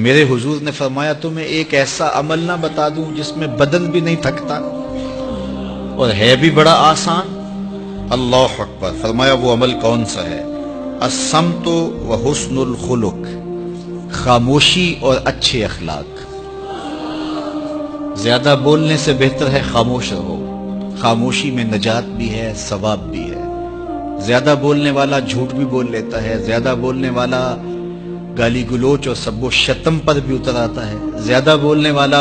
میرے حضور نے فرمایا تمہیں ایک ایسا عمل نہ بتا دوں جس میں بدن بھی نہیں تھکتا اور ہے بھی بڑا آسان؟ اللہ اکبر! فرمایا وہ عمل کون سا ہے؟ الصمت و حسن الخلق، خاموشی اور اچھے اخلاق۔ زیادہ بولنے سے بہتر ہے خاموش رہو، خاموشی میں نجات بھی ہے، ثواب بھی ہے۔ زیادہ بولنے والا جھوٹ بھی بول لیتا ہے، زیادہ بولنے والا گالی گلوچ اور سب و شتم پر بھی اتر آتا ہے، زیادہ بولنے والا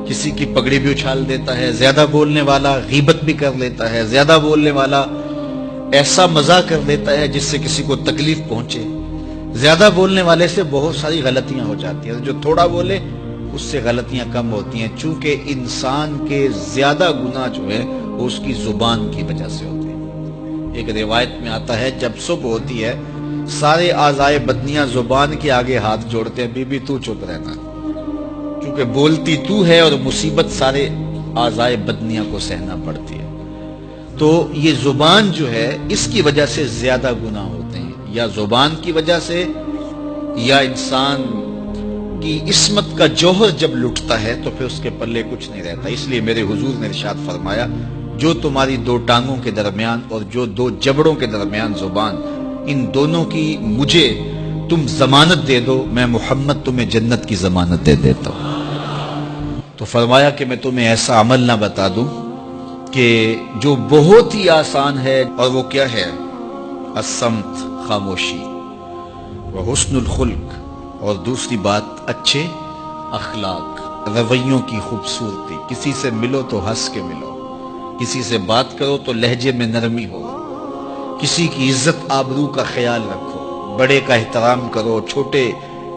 کسی کی پگڑی بھی اچھال دیتا ہے، زیادہ بولنے والا غیبت بھی کر لیتا ہے، زیادہ بولنے والا ایسا مزاح کر دیتا ہے جس سے کسی کو تکلیف پہنچے۔ زیادہ بولنے والے سے بہت ساری غلطیاں ہو جاتی ہیں، جو تھوڑا بولے اس سے غلطیاں کم ہوتی ہیں، چونکہ انسان کے زیادہ گناہ جو ہے وہ اس کی زبان کی وجہ سے ہوتے ہیں۔ ایک روایت میں آتا ہے جب صبح ہوتی ہے سارے اعضائے بدنیاں زبان کے آگے ہاتھ جوڑتے ہیں، بی بی تو چپ رہنا، کیونکہ بولتی تو ہے اور مصیبت سارے اعضائے بدنیاں کو سہنا پڑتی ہے۔ تو یہ زبان جو ہے اس کی وجہ سے زیادہ گناہ ہوتے ہیں، یا زبان کی وجہ سے، یا انسان کی عصمت کا جوہر جب لٹتا ہے تو پھر اس کے پلے کچھ نہیں رہتا۔ اس لیے میرے حضور نے ارشاد فرمایا جو تمہاری دو ٹانگوں کے درمیان اور جو دو جبڑوں کے درمیان زبان، ان دونوں کی مجھے تم ضمانت دے دو، میں محمد تمہیں جنت کی ضمانت دے دیتا ہوں۔ تو فرمایا کہ میں تمہیں ایسا عمل نہ بتا دوں کہ جو بہت ہی آسان ہے، اور وہ کیا ہے؟ الصمت، خاموشی، وحسن الخلق، اور دوسری بات اچھے اخلاق، رویوں کی خوبصورتی۔ کسی سے ملو تو ہنس کے ملو، کسی سے بات کرو تو لہجے میں نرمی ہو، کسی کی عزت آبرو کا خیال رکھو، بڑے کا احترام کرو، چھوٹے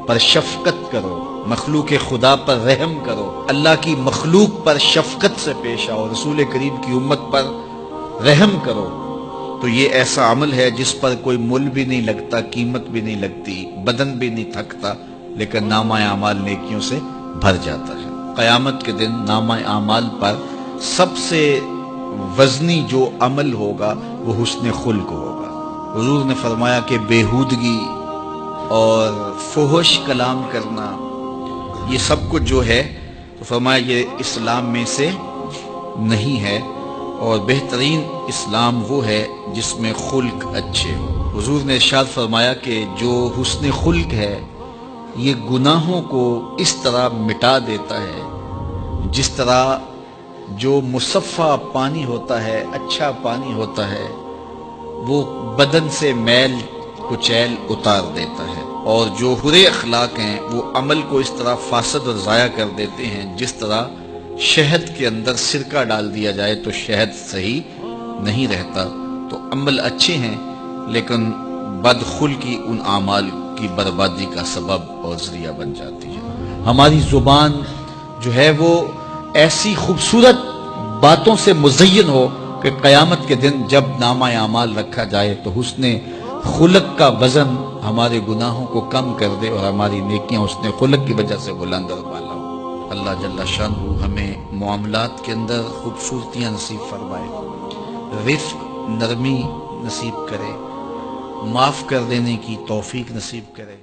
پر شفقت کرو، مخلوق خدا پر رحم کرو، اللہ کی مخلوق پر شفقت سے پیش آؤ، رسول کریم کی امت پر رحم کرو۔ تو یہ ایسا عمل ہے جس پر کوئی مول بھی نہیں لگتا، قیمت بھی نہیں لگتی، بدن بھی نہیں تھکتا، لیکن نامہ اعمال نیکیوں سے بھر جاتا ہے۔ قیامت کے دن نامہ اعمال پر سب سے وزنی جو عمل ہوگا وہ حسن خلق ہوگا۔ حضور نے فرمایا کہ بیہودگی اور فحش کلام کرنا، یہ سب کچھ جو ہے تو فرمایا یہ اسلام میں سے نہیں ہے، اور بہترین اسلام وہ ہے جس میں خلق اچھے ہو۔ حضور نے ارشاد فرمایا کہ جو حسن خلق ہے یہ گناہوں کو اس طرح مٹا دیتا ہے جس طرح جو مصفہ پانی ہوتا ہے، اچھا پانی ہوتا ہے، وہ بدن سے میل کچیل اتار دیتا ہے، اور جو برے اخلاق ہیں وہ عمل کو اس طرح فاسد اور ضائع کر دیتے ہیں جس طرح شہد کے اندر سرکہ ڈال دیا جائے تو شہد صحیح نہیں رہتا۔ تو عمل اچھے ہیں لیکن بدخلقی ان اعمال کی بربادی کا سبب اور ذریعہ بن جاتی ہے۔ ہماری زبان جو ہے وہ ایسی خوبصورت باتوں سے مزین ہو کہ قیامت کے دن جب نامہ اعمال رکھا جائے تو حسن خلق کا وزن ہمارے گناہوں کو کم کر دے اور ہماری نیکیاں حسن خلق کی وجہ سے بلند اور بالا ہو۔ اللہ جل شانہ ہمیں معاملات کے اندر خوبصورتیاں نصیب فرمائے، رفق، نرمی نصیب کرے، معاف کر دینے کی توفیق نصیب کرے۔